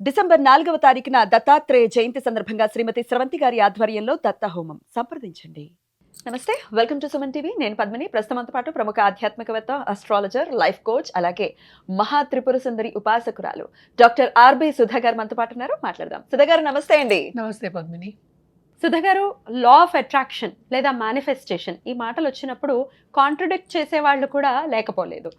December 4వ తారీఖున దత్తాత్రేయ జయంతి సందర్భంగా శ్రీమతి స్రవంతి గారి ఆధ్వర్యంలో దత్త హోమం సంప్రదించండి. నమస్తే, వెల్కమ్ టు సుమన్ టీవీ. నేను పద్మిని. ప్రస్తుతంతో పాటు ప్రముఖ ఆధ్యాత్మికవేత్త, అస్ట్రాలజర్, లైఫ్ కోచ్, అలాగే మహా త్రిపుర సుందరి ఉపాసకురాలు డాక్టర్ ఆర్బి సుధా గారు మనతో పాటు ఉన్నారు. మాట్లాడదాం. సుధా గారు నమస్తే అండి. నమస్తే పద్మిని. సుధా గారు, లా ఆఫ్ అట్రాక్షన్ లేదా మేనిఫెస్టేషన్ ఈ మాటలు వచ్చినప్పుడు కాంట్రడిక్ట్ చేసే వాళ్ళు కూడా లేకపోలేదు.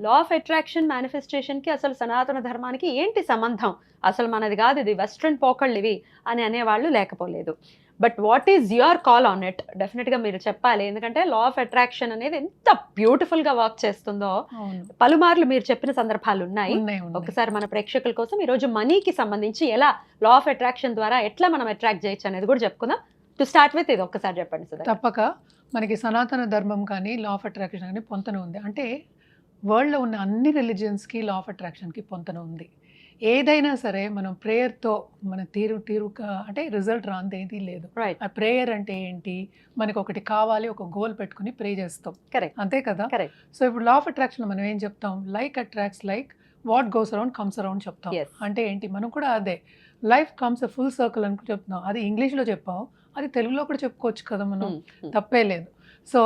లా ఆఫ్ అట్రాక్షన్, మేనిఫెస్టేషన్ కి అసలు సనాతన ధర్మానికి ఏంటి సంబంధం, అసలు మనది కాదు ఇది వెస్ట్రన్ పోకళ్ళు ఇవి అని అనేవాళ్ళు లేకపోలేదు. But what is your call on it? డెఫినెట్గా మీరు చెప్పాలి, ఎందుకంటే లా ఆఫ్ అట్రాక్షన్ అనేది ఎంత బ్యూటిఫుల్గా వర్క్ చేస్తుందో పలుమార్లు మీరు చెప్పిన సందర్భాలు ఉన్నాయి. ఒకసారి మన ప్రేక్షకుల కోసం ఈరోజు మనీకి సంబంధించి ఎలా లా ఆఫ్ అట్రాక్షన్ ద్వారా ఎట్లా మనం అట్రాక్ట్ చేయొచ్చు అనేది కూడా చెప్పుకుందాం. టు స్టార్ట్ విత్ ఇది ఒక్కసారి చెప్పండి సుధా. తప్పక. మనకి సనాతన ధర్మం కానీ లా ఆఫ్ అట్రాక్షన్ కానీ పొంతన ఉంది. అంటే వరల్డ్లో ఉన్న అన్ని రిలీజియన్స్కి లా ఆఫ్ అట్రాక్షన్కి పొంతన ఉంది. ఏదైనా సరే మనం ప్రేయర్తో మన తీరుగా అంటే రిజల్ట్ రాంది ఏది లేదు. ఆ ప్రేయర్ అంటే ఏంటి, మనకి ఒకటి కావాలి, ఒక గోల్ పెట్టుకుని ప్రే చేస్తాం. కరెక్ట్, అంతే కదా. సో ఇప్పుడు లా ఆఫ్ అట్రాక్షన్ మనం ఏం చెప్తాం, like attracts like, what goes around comes around చెప్తాం. అంటే ఏంటి, మనం కూడా అదే లైఫ్ కమ్స్ ఫుల్ సర్కిల్ అని చెప్తున్నాం. అది ఇంగ్లీష్లో చెప్పాం, అది తెలుగులో కూడా చెప్పుకోవచ్చు కదా మనం, తప్పే లేదు. సో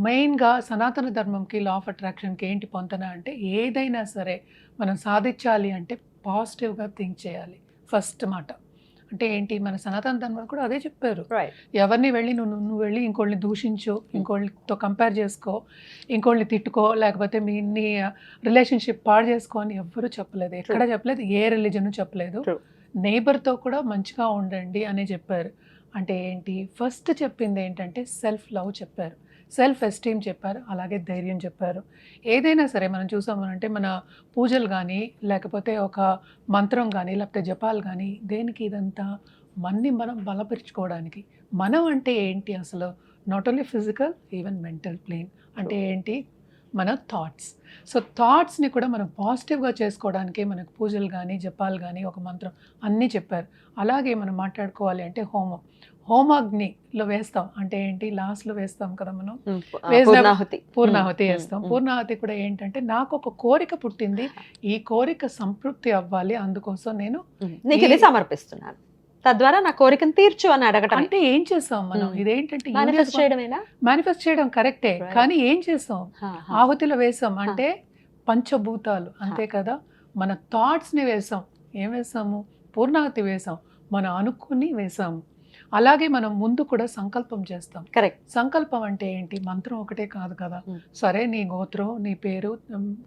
మెయిన్గా సనాతన ధర్మంకి లా ఆఫ్ అట్రాక్షన్కి ఏంటి పొంతన అంటే, ఏదైనా సరే మనం సాధించాలి అంటే పాజిటివ్గా థింక్ చేయాలి ఫస్ట్ మాట. అంటే ఏంటి, మన సనాతన ధర్మం కూడా అదే చెప్పారు. ఎవరిని వెళ్ళి నువ్వు వెళ్ళి ఇంకోళ్ళని దూషించు, ఇంకోళ్ళతో కంపేర్ చేసుకో, ఇంకోళ్ళని తిట్టుకో, లేకపోతే నీ రిలేషన్షిప్ పాడు చేసుకో అని ఎవ్వరూ చెప్పలేదు, ఎక్కడ చెప్పలేదు, ఏ రిలీజన్ చెప్పలేదు. నేబర్తో కూడా మంచిగా ఉండండి అనే చెప్పారు. అంటే ఏంటి, ఫస్ట్ చెప్పింది ఏంటంటే సెల్ఫ్ లవ్ చెప్పారు, సెల్ఫ్ ఎస్టీమ్ చెప్పారు, అలాగే ధైర్యం చెప్పారు. ఏదైనా సరే మనం చూసామనంటే మన పూజలు కానీ, లేకపోతే ఒక మంత్రం కానీ, లేకపోతే జపాలు కానీ, దేనికి ఇదంతా మనం బలపరుచుకోవడానికి. మనం అంటే ఏంటి అసలు, not only physical, even mental plane. అంటే ఏంటి, మన థాట్స్. సో థాట్స్ని కూడా మనం పాజిటివ్గా చేసుకోవడానికి మనకు పూజలు కానీ, జపాలు కానీ, ఒక మంత్రం అన్నీ చెప్పారు. అలాగే మనం మాట్లాడుకోవాలి అంటే హోమాగ్నిలో వేస్తాం. అంటే ఏంటి, లాస్ట్లో వేస్తాం కదా మనం, పూర్ణాహుతి వేస్తాం. పూర్ణాహుతి కూడా ఏంటంటే, నాకు ఒక కోరిక పుట్టింది, ఈ కోరిక సంతృప్తి అవ్వాలి, అందుకోసం నేను నీకు సమర్పిస్తున్నాను, తద్వారా నా కోరికను తీర్చు అని అడగటం. అంటే ఏం చేస్తాం మనం, ఇదేంటంటే మేనిఫెస్ట్ చేయడం కరెక్టే, కానీ ఏం చేస్తాం, ఆహుతిలో వేసాం అంటే పంచభూతాలు, అంతే కదా. మన థాట్స్ని వేసాం, ఏం వేసాము, పూర్ణాహుతి వేసాం, మనం అనుకుని వేసాము. అలాగే మనం ముందు కూడా సంకల్పం చేస్తాం. కరెక్ట్. సంకల్పం అంటే ఏంటి, మంత్రం ఒకటే కాదు కదా. సరే, నీ గోత్రం, నీ పేరు,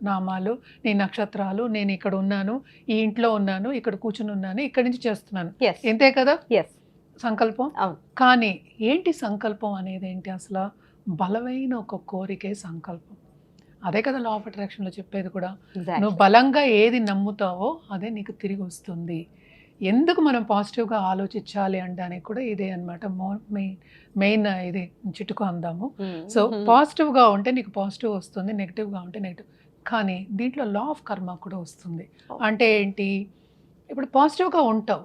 నామాలు, నీ నక్షత్రాలు, నేను ఇక్కడ ఉన్నాను, ఈ ఇంట్లో ఉన్నాను, ఇక్కడ కూర్చుని ఉన్నాను, ఇక్కడి నుంచి చేస్తున్నాను, ఎంతే కదా సంకల్పం. కానీ ఏంటి సంకల్పం అనేది ఏంటి, అసలు బలమైన ఒక కోరికే సంకల్పం. అదే కదా లా ఆఫ్ అట్రాక్షన్లో చెప్పేది కూడా. నువ్వు బలంగా ఏది నమ్ముతావో అదే నీకు తిరిగి వస్తుంది. ఎందుకు మనం పాజిటివ్గా ఆలోచించాలి అనడానికి కూడా ఇదే అనమాట మెయిన్ ఇది చిటుకు అందాము. సో పాజిటివ్గా ఉంటే నీకు పాజిటివ్ వస్తుంది, నెగిటివ్గా ఉంటే నెగిటివ్. కానీ దీంట్లో లా ఆఫ్ కర్మ కూడా వస్తుంది. అంటే ఏంటి, ఇప్పుడు పాజిటివ్గా ఉంటావు,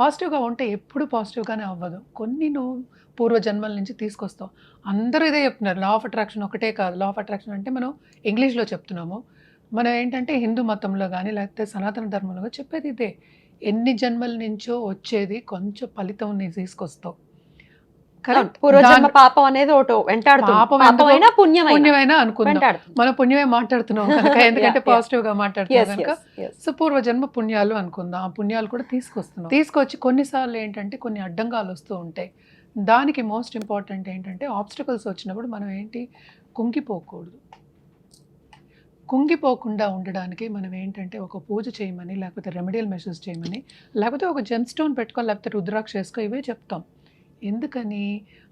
పాజిటివ్గా ఉంటే ఎప్పుడు పాజిటివ్గానే అవ్వదు, కొన్ని నువ్వు పూర్వజన్మల నుంచి తీసుకొస్తావు. అందరూ ఇదే చెప్తున్నారు, లా ఆఫ్ అట్రాక్షన్ ఒకటే కాదు. లా ఆఫ్ అట్రాక్షన్ అంటే మనం ఇంగ్లీష్లో చెప్తున్నాము, మనం ఏంటంటే హిందూ మతంలో కానీ లేకపోతే సనాతన ధర్మంలో చెప్పేది ఇదే. ఎన్ని జన్మల నుంచో వచ్చేది కొంచెం ఫలితం నీ తీసుకొస్తావు. పూర్వజన్మ పాపం అనేది పుణ్యమైనా అనుకుందాం, మనం పుణ్యమే మాట్లాడుతున్నాం కనుక, ఎందుకంటే పాజిటివ్ గా మాట్లాడుతున్నాం కనుక. సో పూర్వజన్మ పుణ్యాలు అనుకుందాం, ఆ పుణ్యాలు కూడా తీసుకొచ్చి కొన్నిసార్లు ఏంటంటే కొన్ని అడ్డంగాలు వస్తూ ఉంటాయి. దానికి మోస్ట్ ఇంపార్టెంట్ ఏంటంటే, ఆబ్స్టికల్స్ వచ్చినప్పుడు మనం ఏంటి, కుంగిపోకూడదు. కుంగిపోకుండా ఉండడానికి మనం ఏంటంటే ఒక పూజ చేయమని, లేకపోతే రెమెడియల్ మెషర్స్ చేయమని, లేకపోతే ఒక జెమ్ స్టోన్ పెట్టుకో, లేకపోతే రుద్రాక్ష వేసుకో, ఇవే చెప్తాం. ఎందుకని,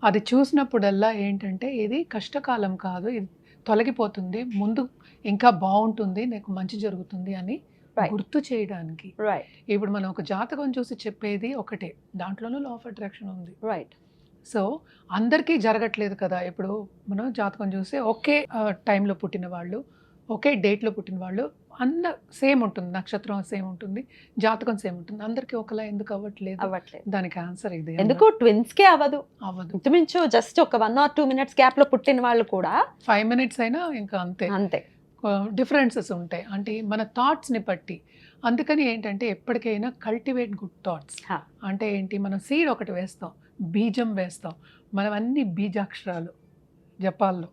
అది చూసినప్పుడల్లా ఏంటంటే ఇది కష్టకాలం కాదు, ఇది తొలగిపోతుంది, ముందు ఇంకా బాగుంటుంది, నీకు మంచి జరుగుతుంది అని గుర్తు చేయడానికి. ఇప్పుడు మనం ఒక జాతకం చూసి చెప్పేది ఒకటే, దాంట్లోనూ లా ఆఫ్ అట్రాక్షన్ ఉంది. సో అందరికీ జరగట్లేదు కదా. ఇప్పుడు మనం జాతకం చూస్తే ఒకే టైంలో పుట్టిన వాళ్ళు, ఒకే డేట్లో పుట్టిన వాళ్ళు అన్న సేమ్ ఉంటుంది, నక్షత్రం సేమ్ ఉంటుంది, జాతకం సేమ్ ఉంటుంది, అందరికీ ఒకలా ఎందుకు అవ్వట్లేదు? దానికి ఆన్సర్ ఇది. ఎందుకు ట్విన్స్కే అవ్వదు? ఇంచుమించు జస్ట్ ఒక 1 or 2 minutes గ్యాప్ లో పుట్టిన వాళ్ళు కూడా 5 minutes అయినా ఇంకా అంతే డిఫరెన్సెస్ ఉంటాయి. అంటే మన థాట్స్ని బట్టి, అందుకని ఏంటంటే ఎప్పటికైనా కల్టివేట్ గుడ్ థాట్స్. హా. అంటే ఏంటి, మనం సీడ్ ఒకటి వేస్తాం, బీజం వేస్తాం, మనం అన్ని బీజాక్షరాలు జపాల్లో.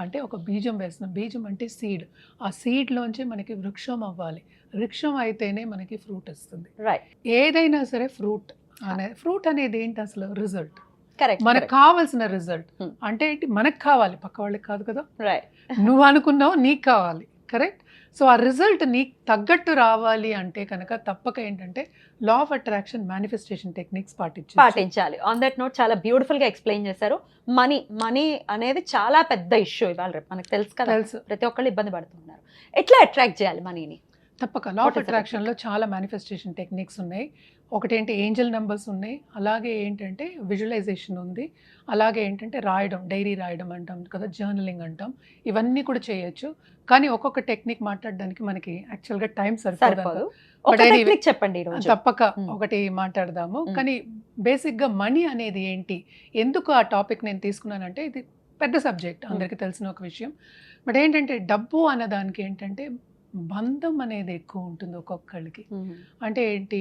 అంటే ఒక బీజం వేస్తున్నాం, బీజం అంటే సీడ్. ఆ సీడ్లోంచి మనకి వృక్షం అవ్వాలి, వృక్షం అయితేనే మనకి ఫ్రూట్ వస్తుంది. రైట్, ఏదైనా సరే ఫ్రూట్ అనేది ఏంటి అసలు రిజల్ట్, కరెక్ట్, మనకు కావాల్సిన రిజల్ట్. Hmm. అంటే ఏంటి, మనకు కావాలి, పక్క వాళ్ళకి కాదు కదా. రైట్. నువ్వు అనుకున్నావు నీకు కావాలి, కరెక్ట్. సో ఆ రిజల్ట్ నీకు తగ్గట్టు రావాలి అంటే కనుక తప్పక ఏంటంటే law of attraction manifestation techniques పాటించాలి. ఆన్ దట్ నోట్ చాలా బ్యూటిఫుల్ గా ఎక్స్ప్లెయిన్ చేశారు. మనీ అనేది చాలా పెద్ద ఇష్యూ ఇవాళ రేపు, మనకు తెలుసు కదా, తెలుసు. ప్రతి ఒక్కళ్ళు ఇబ్బంది పడుతున్నారు. ఎట్లా అట్రాక్ట్ చేయాలి మనీని? తప్పక లా What ఆఫ్ is the అట్రాక్షన్లో చాలా మేనిఫెస్టేషన్ టెక్నిక్స్ ఉన్నాయి. ఒకటేంటి ఏంజల్ నెంబర్స్ ఉన్నాయి, అలాగే ఏంటంటే విజువలైజేషన్ ఉంది, అలాగే ఏంటంటే రాయడం, డైరీ రాయడం అంటాం కదా, జర్నలింగ్ అంటాం. ఇవన్నీ కూడా చేయొచ్చు. కానీ ఒక్కొక్క టెక్నిక్ మాట్లాడడానికి మనకి యాక్చువల్గా టైం సరిపోదు. ఒక But anyway, టెక్నిక్ చెప్పండి ఈరోజు. తప్పక Hmm. ఒకటి మాట్లాడదాము. Hmm. కానీ బేసిక్గా మనీ అనేది ఏంటి, ఎందుకు ఆ టాపిక్ నేను తీసుకున్నానంటే ఇది పెద్ద సబ్జెక్ట్, అందరికీ తెలిసిన ఒక విషయం. బట్ ఏంటంటే డబ్బు అన్నదానికి ఏంటంటే బంధం అనేది ఎక్కువ ఉంటుంది ఒక్కొక్కళ్ళకి. అంటే ఏంటి,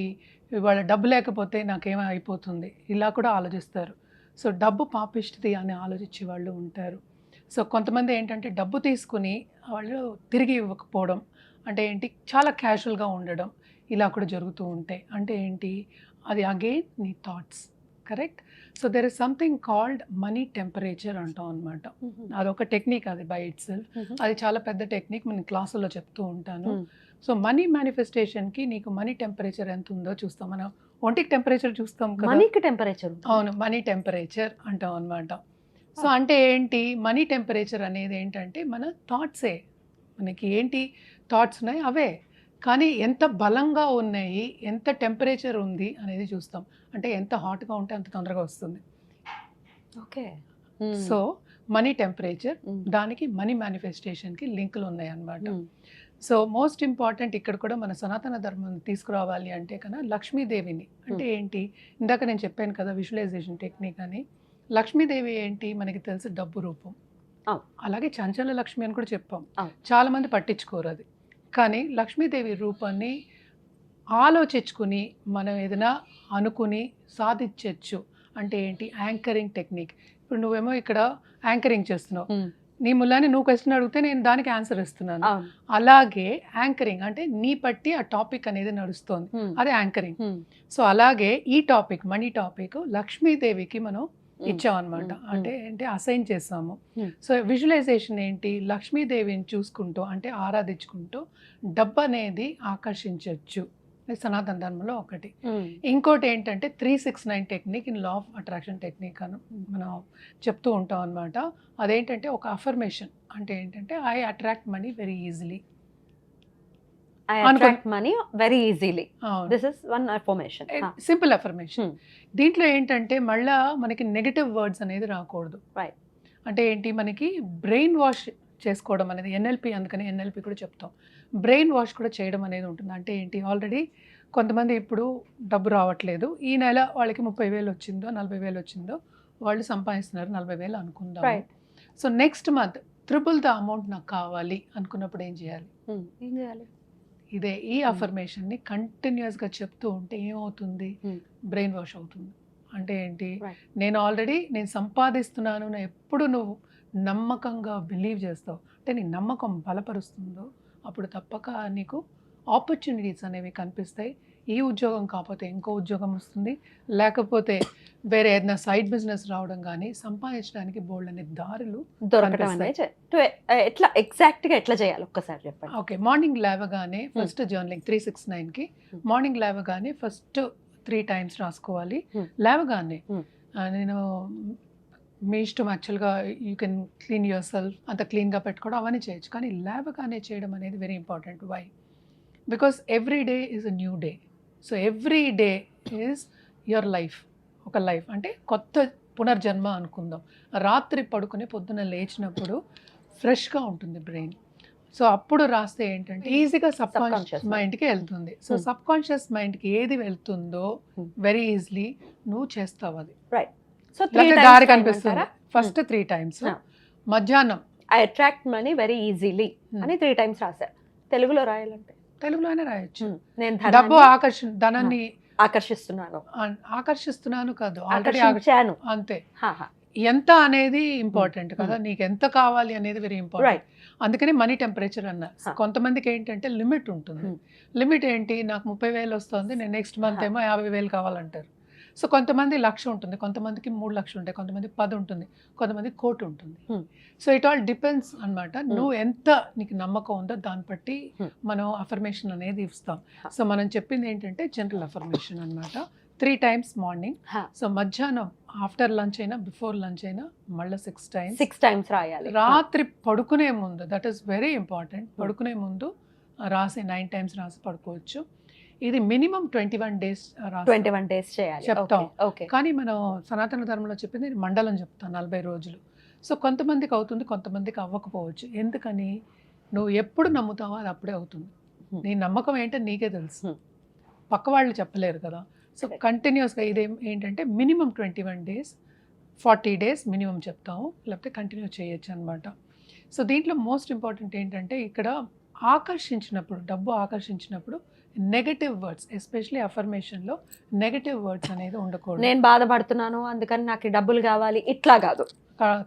ఇవాళ డబ్బు లేకపోతే నాకేమో అయిపోతుంది, ఇలా కూడా ఆలోచిస్తారు. సో డబ్బు పాపిస్తుంది అని ఆలోచించే వాళ్ళు ఉంటారు. సో కొంతమంది ఏంటంటే డబ్బు తీసుకుని వాళ్ళు తిరిగి ఇవ్వకపోవడం, అంటే ఏంటి చాలా క్యాజువల్గా ఉండడం, ఇలా కూడా జరుగుతూ ఉంటాయి. అంటే ఏంటి, అది అగైన్ నీ thoughts, correct. So there is something called money temperature అంటాం అనమాట. అదొక టెక్నిక్, అది బై ఇట్ సెల్ఫ్. అది చాలా పెద్ద టెక్నిక్, నేను క్లాసుల్లో చెప్తూ ఉంటాను. సో మనీ మేనిఫెస్టేషన్కి నీకు మనీ టెంపరేచర్ ఎంత ఉందో చూస్తాం. మనం ఒంటికి టెంపరేచర్ చూస్తాం కదా, మనీకి టెంపరేచర్. అవును, మనీ టెంపరేచర్ అంటాం అనమాట. సో అంటే ఏంటి, మనీ టెంపరేచర్ అనేది ఏంటంటే మన థాట్సే. మనకి ఏంటి థాట్స్ ఉన్నాయి అవే, కానీ ఎంత బలంగా ఉన్నాయి, ఎంత టెంపరేచర్ ఉంది అనేది చూస్తాం. అంటే ఎంత హాట్గా ఉంటే అంత తొందరగా వస్తుంది. ఓకే. సో మనీ టెంపరేచర్, దానికి మనీ మేనిఫెస్టేషన్కి లింకులు ఉన్నాయి అన్నమాట. సో మోస్ట్ ఇంపార్టెంట్ ఇక్కడ కూడా మన సనాతన ధర్మం తీసుకురావాలి అంటే కన్నా లక్ష్మీదేవిని, అంటే ఏంటి, ఇందాక నేను చెప్పాను కదా విజువలైజేషన్ టెక్నిక్ అని. లక్ష్మీదేవి ఏంటి, మనకి తెలుసు డబ్బు రూపం. అలాగే చంచల లక్ష్మి అని కూడా చెప్పాం, చాలా మంది పట్టించుకోరు అది. కానీ లక్ష్మీదేవి రూపాన్ని ఆలోచించుకుని మనం ఏదైనా అనుకుని సాధించవచ్చు. అంటే ఏంటి, యాంకరింగ్ టెక్నిక్. ఇప్పుడు నువ్వేమో ఇక్కడ యాంకరింగ్ చేస్తున్నావు, నీ ముల్లాన్ని నువ్వు క్వశ్చన్ అడిగితే నేను దానికి ఆన్సర్ ఇస్తున్నాను. అలాగే యాంకరింగ్ అంటే నీ పట్టి ఆ టాపిక్ అనేది నడుస్తోంది, అదే యాంకరింగ్. సో అలాగే ఈ టాపిక్, మనీ టాపిక్ లక్ష్మీదేవికి మనం ఇచ్చామన్నమాట. అంటే ఏంటి, అసైన్ చేసాము. సో విజువలైజేషన్ ఏంటి, లక్ష్మీదేవిని చూసుకుంటూ అంటే ఆరాధించుకుంటూ డబ్బు అనేది ఆకర్షించవచ్చు. సనాతన ధర్మంలో ఒకటి. ఇంకోటి ఏంటంటే 369 technique in law of attraction technique అని మనం చెప్తూ ఉంటాం అనమాట. అదేంటంటే ఒక అఫర్మేషన్, అంటే ఏంటంటే I attract money very easily. I attract money very easily. This is one affirmation. Simple affirmation. దీంట్లో ఏంటంటే మళ్ళా మనకి నెగటివ్ వర్డ్స్ అనేది రాకూడదు. Right. అంటే ఏంటి, మనకి బ్రెయిన్ వాష్ చేసుకోవడం అనేది ఎన్ఎల్పి, అందుకని ఎన్ఎల్పి కూడా చెప్తాం. బ్రెయిన్ వాష్ కూడా చేయడం అనేది ఉంటుంది. అంటే ఏంటి, ఆల్రెడీ కొంతమంది ఇప్పుడు డబ్బు రావట్లేదు, ఈ నెల వాళ్ళకి 30,000 వచ్చిందో 40,000 వచ్చిందో, వాళ్ళు సంపాదిస్తున్నారు 40,000 అనుకుందాం. So next month triple the amount నాకు కావాలి అనుకున్నప్పుడు ఏం చేయాలి? ఇదే ఈ అఫర్మేషన్ని కంటిన్యూస్గా చెప్తూ ఉంటే ఏమవుతుంది, బ్రెయిన్ వాష్ అవుతుంది. అంటే ఏంటి, నేను సంపాదిస్తున్నాను ఎప్పుడు నువ్వు నమ్మకంగా బిలీవ్ చేస్తావు, అంటే నీ నమ్మకం బలపరుస్తుందో అప్పుడు తప్పక నీకు ఆపర్చునిటీస్ అనేవి కనిపిస్తాయి. ఈ ఉద్యోగం కాకపోతే ఇంకో ఉద్యోగం వస్తుంది, లేకపోతే వేరే ఏదైనా సైడ్ బిజినెస్ రావడం, కానీ సంపాదించడానికి బోల్డ్ అనే దారులు దొరకడం. ఎట్లా ఎగ్జాక్ట్గా ఎట్లా చేయాలి ఒక్కసారి చెప్పండి. ఓకే, మార్నింగ్ లేవగానే ఫస్ట్ జర్నలింగ్ 369కి మార్నింగ్ లేవగానే ఫస్ట్ 3 times రాసుకోవాలి. లేవగానే నేను మీ ఇష్టం, యాక్చువల్గా you can clean yourself, అంత క్లీన్గా పెట్టుకోవడం అవన్నీ చేయొచ్చు. కానీ లేవగానే చేయడం అనేది very important. Why? Because every day is a new day. So every day is your life. ఒక లైఫ్ అంటే కొత్త పునర్జన్మ అనుకుందాం. రాత్రి పడుకుని పొద్దున్న లేచినప్పుడు ఫ్రెష్గా ఉంటుంది బ్రెయిన్. సో అప్పుడు రాస్తే ఏంటంటే ఈజీగా సబ్ కాన్షియస్ మైండ్కి వెళ్తుంది. సో సబ్ కాన్షియస్ మైండ్కి ఏది వెళ్తుందో వెరీ ఈజీలీ నువ్వు చేస్తావు అది. రైట్. సో దారి కనిపిస్తుంది. First 3 times. మధ్యాహ్నం I attract money very easily అని 3 times రాశారు. తెలుగులో రాయాలంటే తెలుగులోనే రాయొచ్చు. నేను డబ్బు ధనాన్ని ధనాన్ని ఆకర్షిస్తున్నాను, ఆకర్షిస్తున్నాను కాదు, ఆల్రెడీ ఆకర్షించాను. అంతే. హా, హా. ఎంత అనేది ఇంపార్టెంట్ కదా, నీకు ఎంత కావాలి అనేది వెరీ ఇంపార్టెంట్. అందుకని మనీ టెంపరేచర్ అన్న. కొంతమందికి ఏంటంటే లిమిట్ ఉంటుంది. లిమిట్ ఏంటి, నాకు 30,000 వస్తుంది, నేను నెక్స్ట్ మంత్ ఏమో 50,000 కావాలంటారు. సో కొంతమంది 1,00,000 ఉంటుంది, కొంతమందికి 3 లక్షలు ఉంటాయి, కొంతమంది 10 ఉంటుంది, కొంతమంది 1,00,00,000 ఉంటుంది. సో ఇట్ ఆల్ డిపెండ్స్ అన్నమాట. నువ్వు ఎంత నీకు నమ్మకం ఉందో దాన్ని బట్టి మనం అఫర్మేషన్ అనేది ఇస్తాం. సో మనం చెప్పింది ఏంటంటే జనరల్ అఫర్మేషన్ అన్నమాట. 3 times మార్నింగ్, సో మధ్యాహ్నం ఆఫ్టర్ లంచ్ అయినా బిఫోర్ లంచ్ అయినా మళ్ళీ 6 times రాయాలి. రాత్రి పడుకునే ముందు, దట్ ఈస్ వెరీ ఇంపార్టెంట్. పడుకునే ముందు రాసి 9 times రాసి పడుకోవచ్చు. ఇది మినిమం 21 days 21 days చేయాలి చెప్తాం. ఓకే. కానీ మనం సనాతన ధర్మంలో చెప్పింది మండలం చెప్తాం, 40 రోజులు. సో కొంతమందికి అవుతుంది, కొంతమందికి అవ్వకపోవచ్చు. ఎందుకని, నువ్వు ఎప్పుడు నమ్ముతావో అది అప్పుడే అవుతుంది. నీ నమ్మకం ఏంటో నీకే తెలుసు, పక్క వాళ్ళు చెప్పలేరు కదా. సో కంటిన్యూస్గా ఇది ఏంటంటే మినిమం 21 days, 40 days మినిమం చెప్తాము, లేకపోతే కంటిన్యూ చేయొచ్చు అనమాట. సో దీంట్లో మోస్ట్ ఇంపార్టెంట్ ఏంటంటే ఇక్కడ ఆకర్షించినప్పుడు, డబ్బు ఆకర్షించినప్పుడు నెగటివ్ వర్డ్స్, ఎస్పెషలీ అఫర్మేషన్లో నెగటివ్ వర్డ్స్ అనేది ఉండకూడదు. నేను బాధపడుతున్నాను అందుకని నాకు ఈ డబ్బులు కావాలి, ఇట్లా కాదు.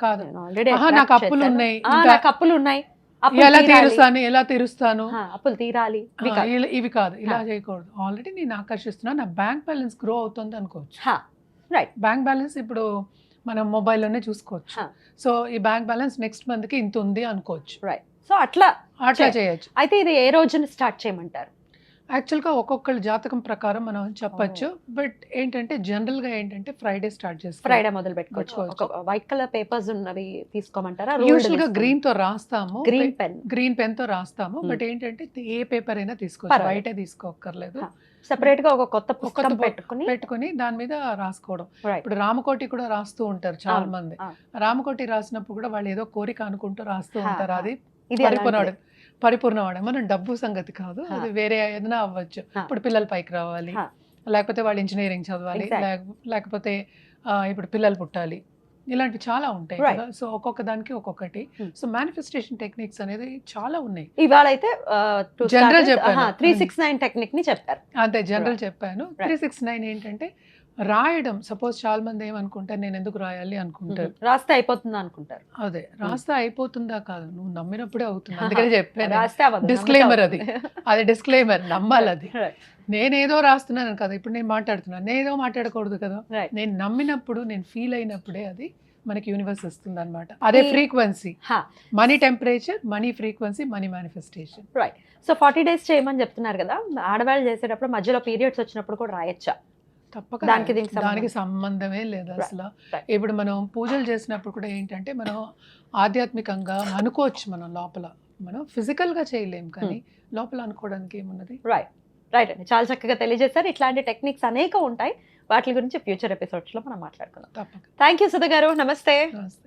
కాదు, నేను already ఆహా, attract నాకు అప్పులు చేశాను. ఉన్నాయి, నాకు అప్పులు ఉన్నాయి, అప్పులు ఎలా తీరాలి. ఎలా తీరుస్తాను, అప్పులు తీరాలి, ఇవి కాదు. ఇవి కాదు, ఇలా చేయకూడదు. ఆల్రెడీ నేను ఆకర్షిస్తున్నా, నా బ్యాంక్ బ్యాలెన్స్ గ్రో అవుతుంది అనుకోవచ్చు. రైట్. బ్యాంక్ బ్యాలెన్స్ ఇప్పుడు మనం మొబైల్లోనే చూసుకోవచ్చు. Huh. సో ఈ బ్యాంక్ బ్యాలెన్స్ నెక్స్ట్ మంత్కి ఇంత ఉంది అనుకోవచ్చు. రైట్. సో అట్లా అట్లా చేయొచ్చు. అయితే ఇది ఏ రోజున స్టార్ట్ చేయమంటారు? యాక్చువల్గా ఒక్కొక్కళ్ళ జాతకం ప్రకారం మనం చెప్పచ్చు. బట్ ఏంటంటే జనరల్గా ఏంటంటే ఫ్రైడే స్టార్ట్ చేస్తాం. ఫ్రైడే మొదలు పెట్టుకోవచ్చు. వైట్ కలర్ పేపర్స్ ఉన్నవి తీసుకోమంటారా? యూజువల్గా గ్రీన్ తో రాస్తాము, గ్రీన్ పెన్ తో రాస్తాము. బట్ ఏంటంటే ఏ పేపర్ అయినా తీసుకోవచ్చు, వైటే తీసుకోక్కర్లేదు. సెపరేట్ గా ఒక కొత్త పుస్తకం పెట్టుకుని దాని మీద రాసుకోవడం. ఇప్పుడు రామకోటి కూడా రాస్తూ ఉంటారు చాలా మంది. రామకోటి రాసినప్పుడు కూడా వాళ్ళు ఏదో కోరిక అనుకుంటూ రాస్తూ ఉంటారు. అది పరిపూర్ణవాడు. మనం డబ్బు సంగతి కాదు, అది వేరే ఏదైనా అవ్వచ్చు. ఇప్పుడు పిల్లలు పైకి రావాలి, లేకపోతే వాళ్ళు ఇంజనీరింగ్ చదవాలి, లేకపోతే ఇప్పుడు పిల్లలు పుట్టాలి, ఇలాంటివి చాలా ఉంటాయి కదా. సో ఒక్కొక్క దానికి ఒక్కొక్కటి. సో మేనిఫెస్టేషన్ టెక్నిక్స్ అనేది చాలా ఉన్నాయి. ఇవాళ అయితే జనరల్ చెప్పాను, 369 టెక్నిక్ ని చెప్పారు. అంతే, జనరల్ చెప్పాను. 369 ఏంటంటే రాయడం. సపోజ్ చాలా మంది ఏమనుకుంటారు, నేను ఎందుకు రాయాలి అనుకుంటారు, రాస్తే అయిపోతుందా అనుకుంటారు. అదే, రాస్తే అయిపోతుందా కాదు, నువ్వు నమ్మినప్పుడే అవుతుంది. అందుకని చెప్పాను డిస్క్లైమర్, అది డిస్క్లైమర్, నమ్మాలి. అది నేనేదో రాస్తున్నాను కదా, ఇప్పుడు నేను మాట్లాడుతున్నాను, నేనేదో మాట్లాడకూడదు కదా. నేను నమ్మినప్పుడు, నేను ఫీల్ అయినప్పుడే అది మనకి యూనివర్స్ ఇస్తుంది అనమాట. అదే frequency, money temperature, money frequency, money manifestation. Right. So 40 days చేయమని చెప్తున్నారు కదా, ఆడవాళ్ళు చేసేటప్పుడు మధ్యలో పీరియడ్స్ వచ్చినప్పుడు కూడా రాయొచ్చా? తప్పక. దానికి సంబంధమే లేదు అసలు. ఇప్పుడు మనం పూజలు చేసినప్పుడు కూడా ఏంటంటే మనం ఆధ్యాత్మికంగా అనుకోవచ్చు, మనం లోపల, మనం ఫిజికల్ గా చేయలేం, కానీ లోపల అనుకోవడానికి ఏమున్నది. రైట్ రైట్ అండి, చాలా చక్కగా తెలియజేశారు. ఇట్లాంటి టెక్నిక్స్ అనేక ఉంటాయి, వాటి గురించి ఫ్యూచర్ ఎపిసోడ్స్ లో మనం మాట్లాడుకుందాం. తప్పక. థ్యాంక్ యూ సుధా గారు, నమస్తే. నమస్తే.